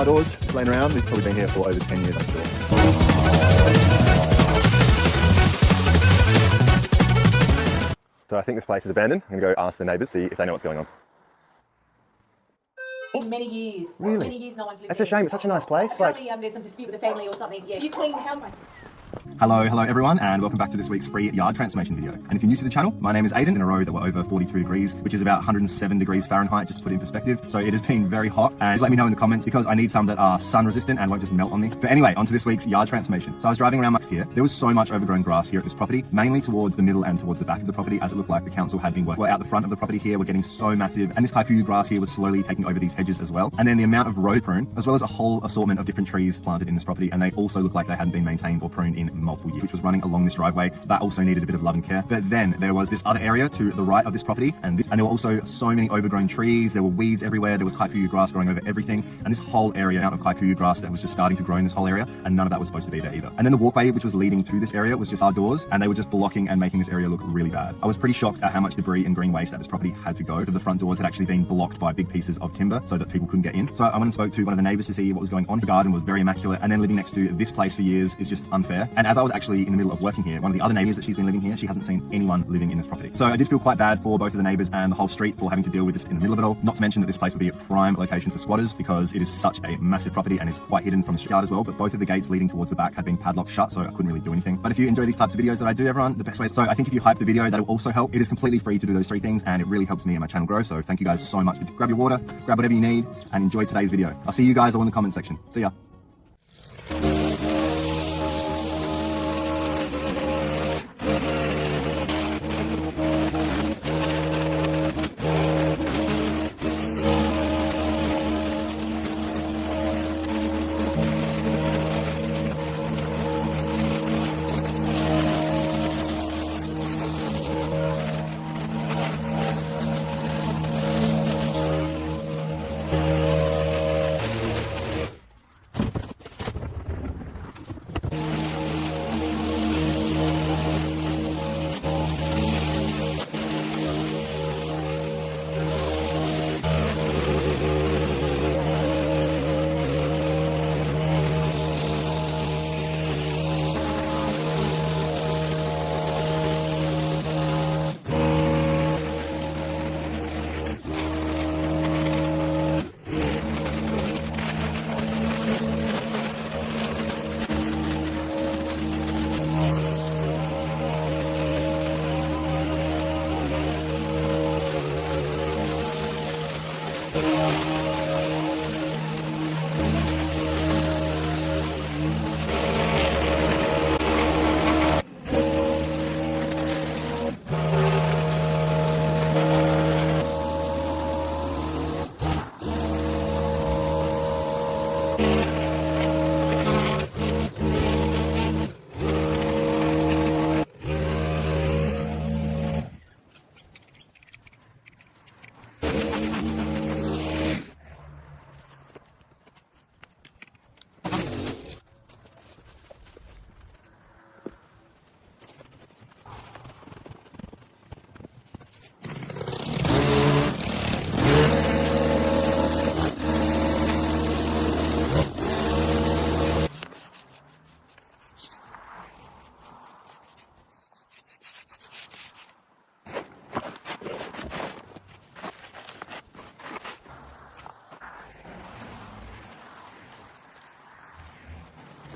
doors laying around. We've probably been here for over 10 years, I'm sure. So I think this place is abandoned. I'm going to go ask the neighbours, see if they know what's going on. Many years. Really? Many years no one's lived That's a shame. It's such a nice place. Apparently, there's some dispute with the family or something. Yeah. You clean the house. Hello everyone, and welcome back to this week's free yard transformation video. And if you're new to the channel, my name is Aiden. In a row that we're over 42 degrees, which is about 107 degrees Fahrenheit, just to put it in perspective. So it has been very hot, and just let me know in the comments because I need some that are sun resistant and won't just melt on me. But anyway, on to this week's yard transformation. So I was driving around next here. There was so much overgrown grass here at this property, mainly towards the middle and towards the back of the property, as it looked like the council had been working. We're out the front of the property here, we're getting so massive, and this kikuyu grass here was slowly taking over these hedges as well. And then the amount of road prune, as well as a whole assortment of different trees planted in this property, and they also look like they hadn't been maintained or pruned in multiple years, which was running along this driveway. That also needed a bit of love and care. But then there was this other area to the right of this property, and there were also so many overgrown trees. There were weeds everywhere. There was kikuyu grass growing over everything, and this whole area out of kikuyu grass that was just starting to grow in this whole area, and none of that was supposed to be there either. And then the walkway which was leading to this area was just outdoors, and they were just blocking and making this area look really bad. I was pretty shocked at how much debris and green waste at this property had to go. So the front doors had actually been blocked by big pieces of timber so that people couldn't get in. So I went and spoke to one of the neighbors to see what was going on. The garden was very immaculate, and then living next to this place for years is just unfair. And as I was actually in the middle of working here, one of the other neighbors that she's been living here, she hasn't seen anyone living in this property. So I did feel quite bad for both of the neighbors and the whole street for having to deal with this in the middle of it all. Not to mention that this place would be a prime location for squatters because it is such a massive property and is quite hidden from the yard as well. But both of the gates leading towards the back had been padlocked shut, so I couldn't really do anything. But if you enjoy these types of videos that I do, everyone, the best way. So I think if you hype the video, that will also help. It is completely free to do those three things, and it really helps me and my channel grow. So thank you guys so much. Grab your water, grab whatever you need, and enjoy today's video. I'll see you guys all in the comment section. See ya.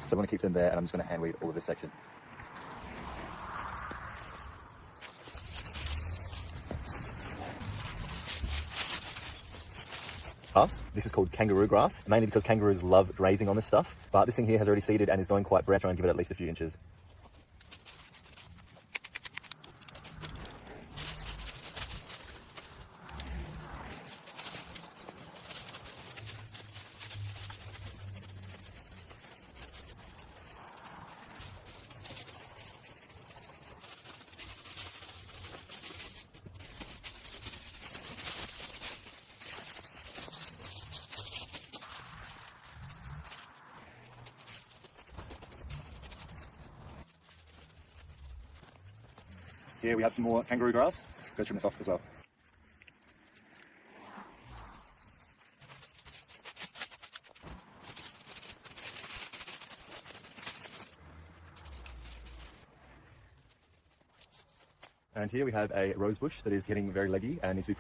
So I'm going to keep them there, and I'm just going to hand weed all of this section. Grass. This is called kangaroo grass, mainly because kangaroos love grazing on this stuff. But this thing here has already seeded and is going quite brown. Try and give it at least a few inches. Here we have some more kangaroo grass. Go trim this off as well. And here we have a rose bush that is getting very leggy and needs to be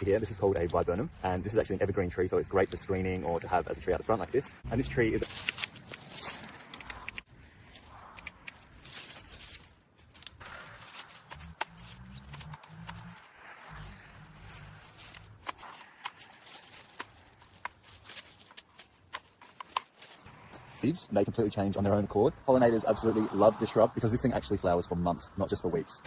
here. This is called a viburnum, and this is actually an evergreen tree, so it's great for screening or to have as a tree out the front like this. And this tree is leaves may completely change on their own accord. Pollinators absolutely love this shrub because this thing actually flowers for months, not just for weeks.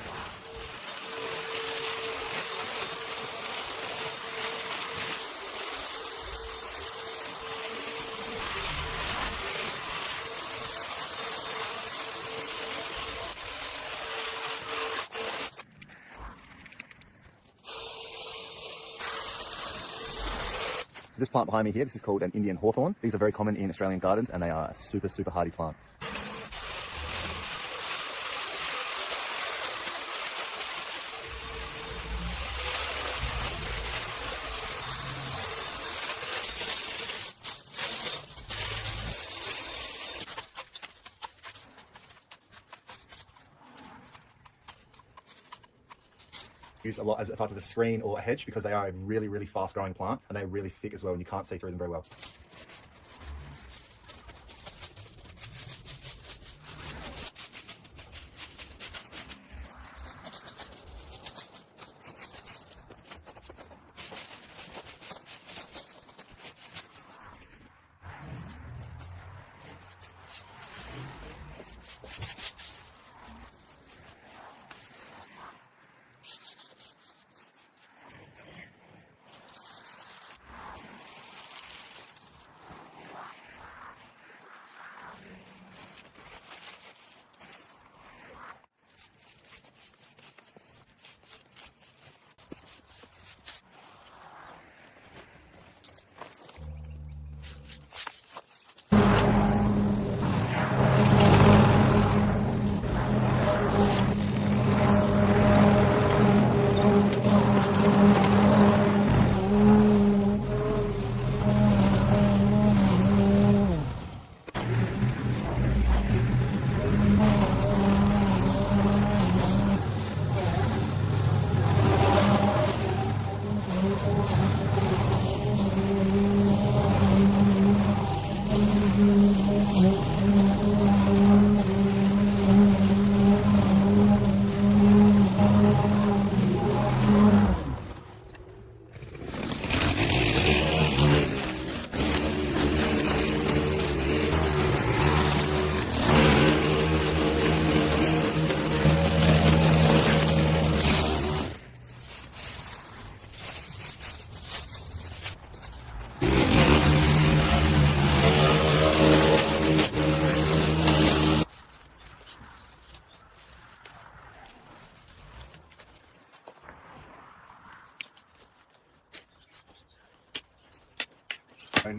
This plant behind me here, this is called an Indian hawthorn. These are very common in Australian gardens and they are a super, super hardy plant. Used a lot as a type of a screen or a hedge because they are a really, really fast growing plant and they're really thick as well and you can't see through them very well.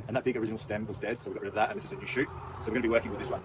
And that big original stem was dead, so we got rid of that, and this is a new shoot. So we're going to be working with this one.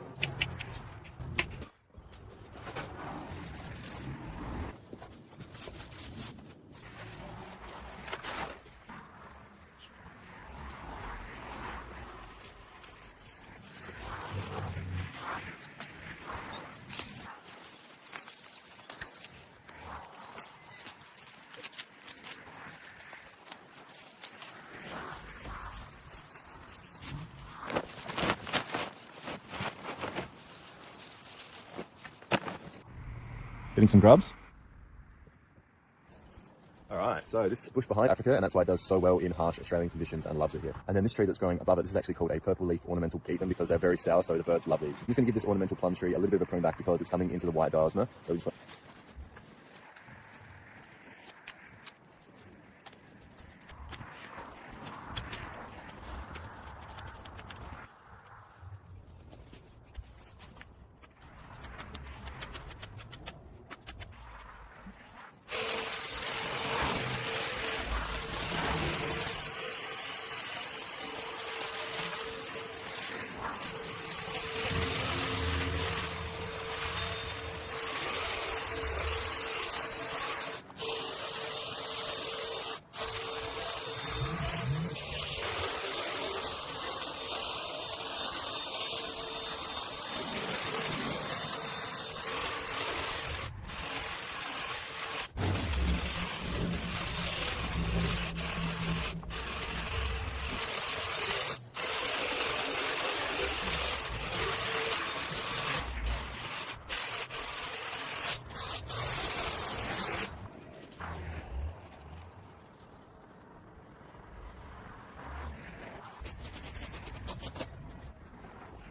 Getting some grubs. Alright, so this bush behind Africa, and that's why it does so well in harsh Australian conditions and loves it here. And then this tree that's growing above it, this is actually called a purple leaf ornamental peat because they're very sour, so the birds love these. I'm just going to give this ornamental plum tree a little bit of a prune back because it's coming into the white diosma, so we just want...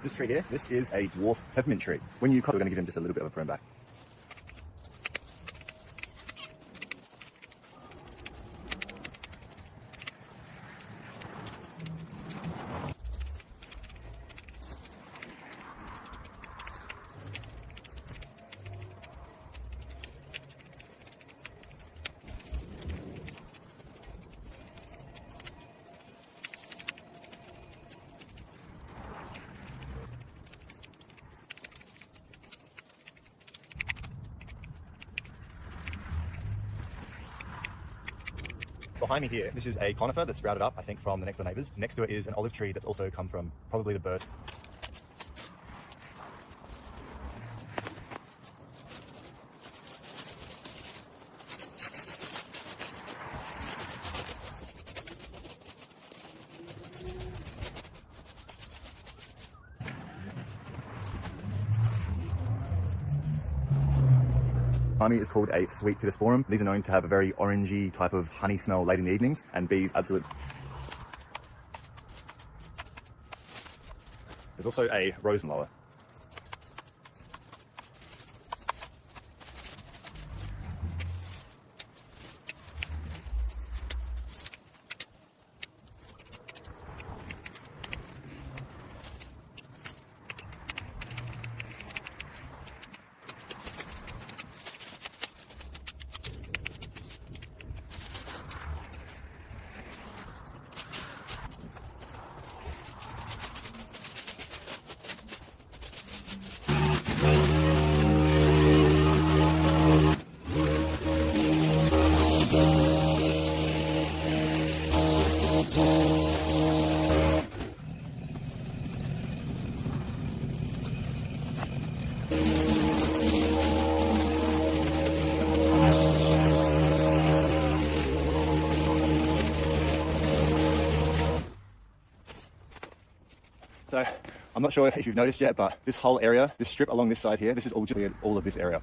This tree here, this is a dwarf peppermint tree. When you cut, we're going to give him just a little bit of a prune back. Behind me here, this is a conifer that's sprouted up, I think, from the next door neighbours. Next to it is an olive tree that's also come from probably the bird. Behind me is called a sweet pittosporum. These are known to have a very orangey type of honey smell late in the evenings, and bees absolutely. There's also a rose mallow. So I'm not sure if you've noticed yet, but this whole area, this strip along this side here, this is all of this area.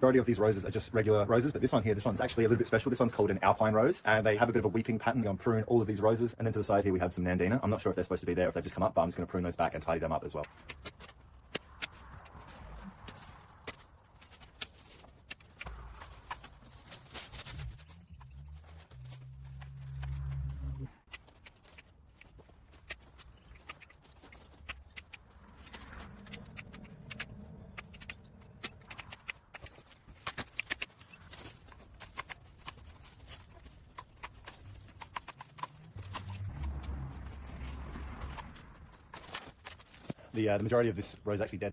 Majority of these roses are just regular roses, but this one here, this one's actually a little bit special. This one's called an alpine rose, and they have a bit of a weeping pattern. I'm going to prune all of these roses, and then to the side here we have some nandina. I'm not sure if they're supposed to be there or if they've just come up, but I'm just going to prune those back and tidy them up as well. The majority of this rose is actually dead.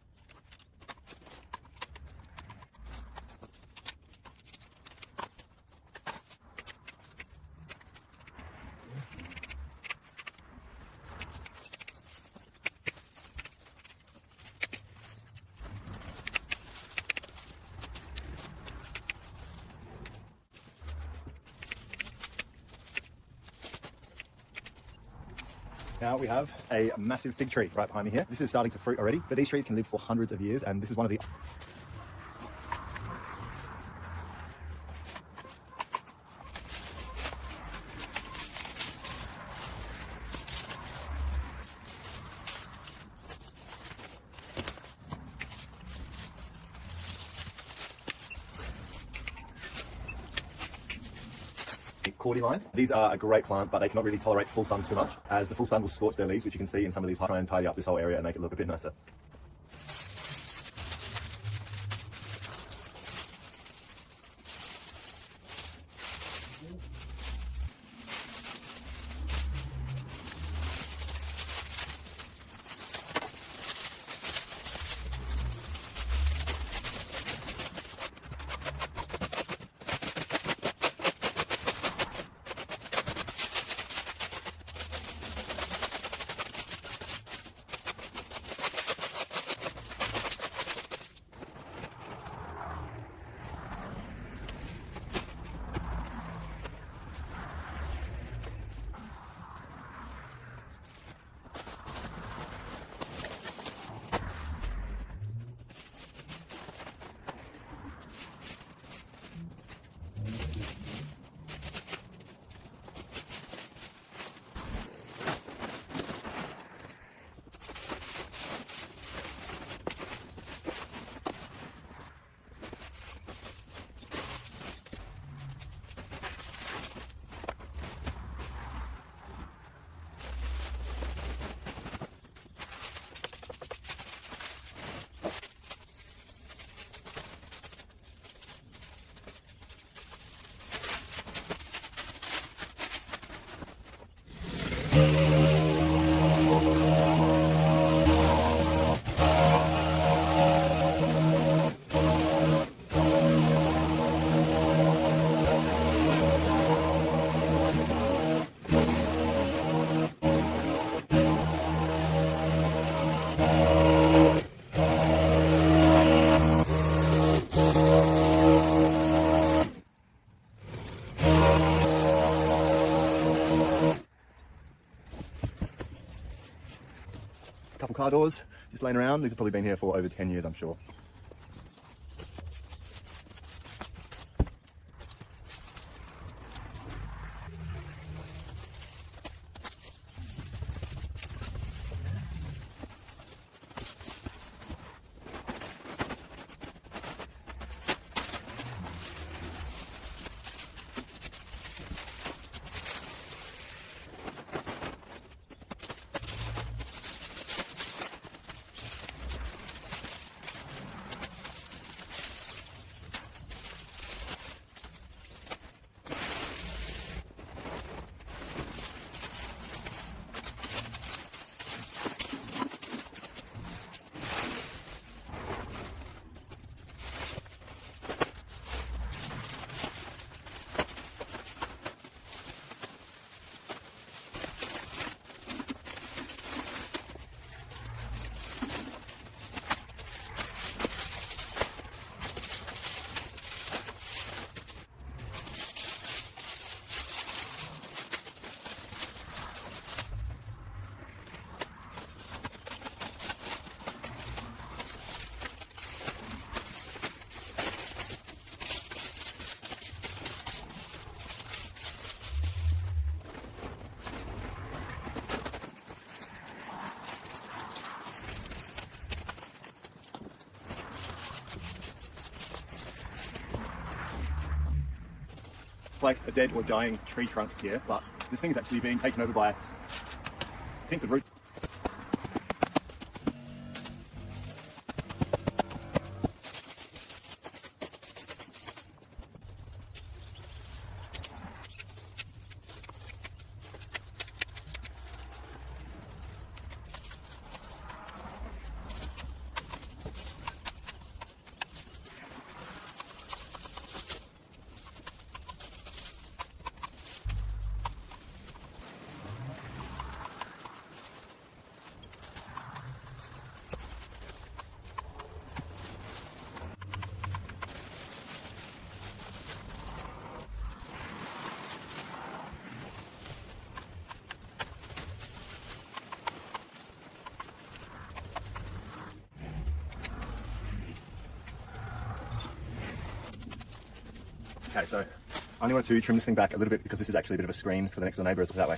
Now we have a massive fig tree right behind me here. This is starting to fruit already, but these trees can live for hundreds of years, and this is one of the cordyline. These are a great plant, but they cannot really tolerate full sun too much, as the full sun will scorch their leaves, which you can see in some of these. Try and tidy up this whole area and make it look a bit nicer. Couple car doors just laying around. These have probably been here for over 10 years, I'm sure. Like a dead or dying tree trunk here, but this thing is actually being taken over by, I think, the root. Okay, so I only want to trim this thing back a little bit because this is actually a bit of a screen for the next door neighbours that way.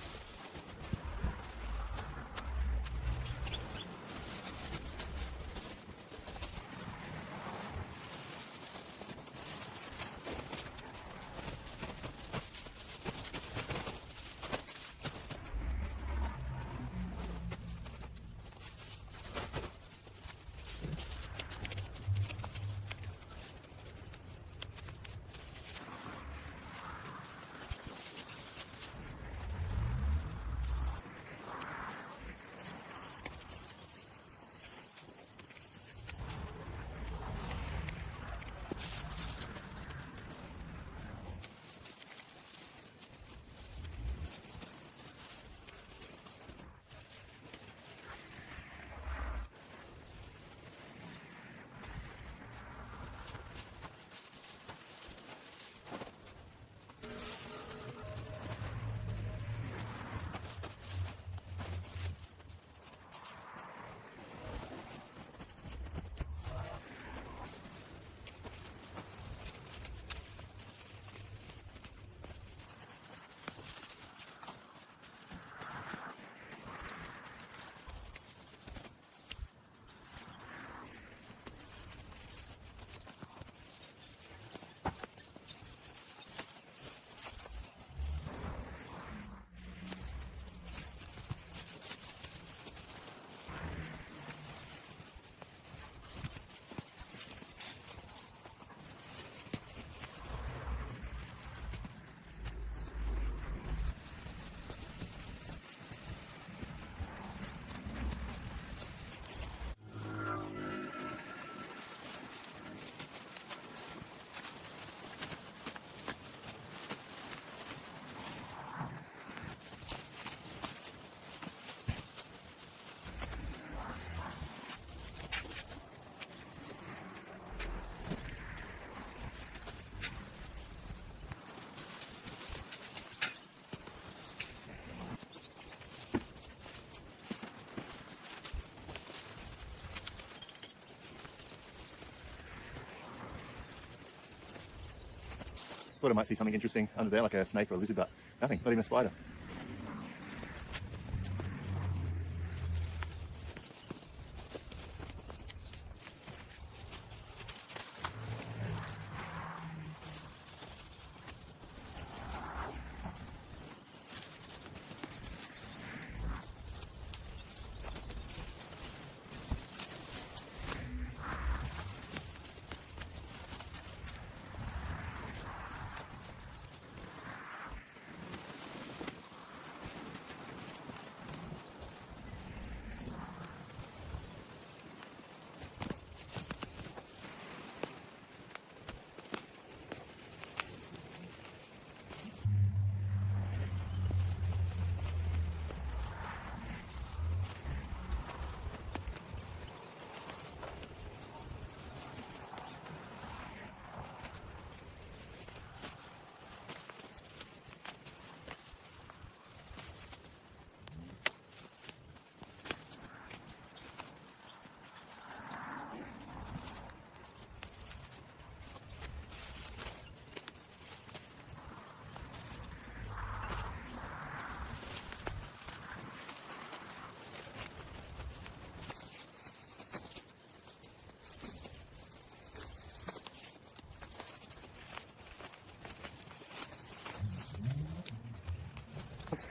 Thought I might see something interesting under there, like a snake or a lizard, but nothing, not even a spider.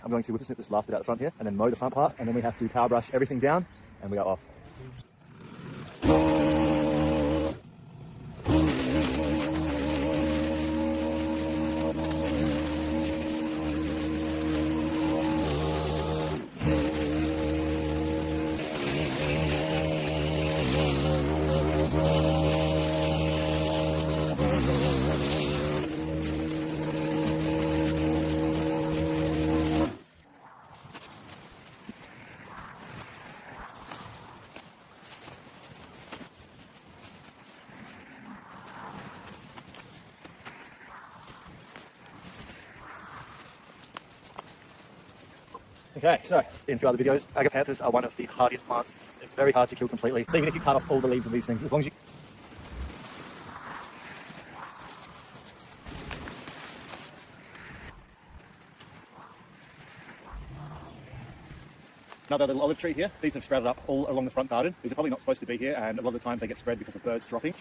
I'm going to whippersnip this last bit out the front here and then mow the front part, and then we have to power brush everything down and we are off. Okay, so in a few other videos, agapanthus are one of the hardiest plants. They're very hard to kill completely. So even if you cut off all the leaves of these things, as long as you Another little olive tree here. These have sprouted up all along the front garden. These are probably not supposed to be here, and a lot of the times they get spread because of birds dropping.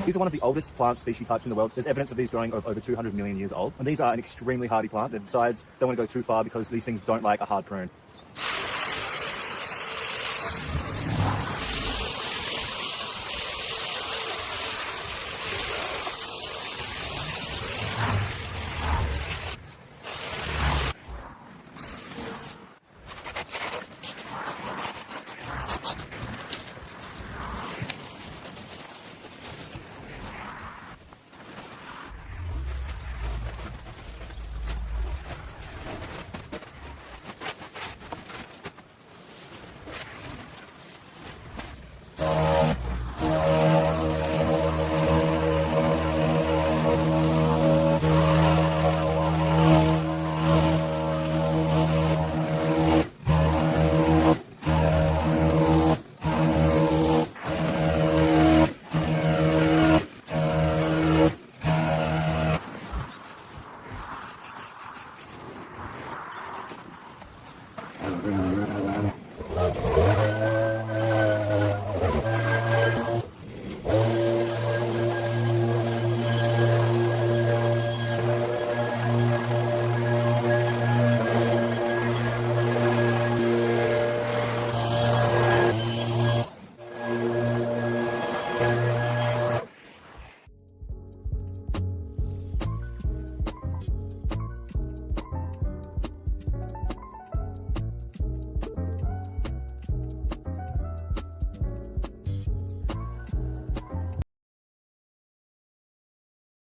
These are one of the oldest plant species types in the world. There's evidence of these growing of over 200 million years old. And these are an extremely hardy plant. And besides, don't want to go too far because these things don't like a hard prune.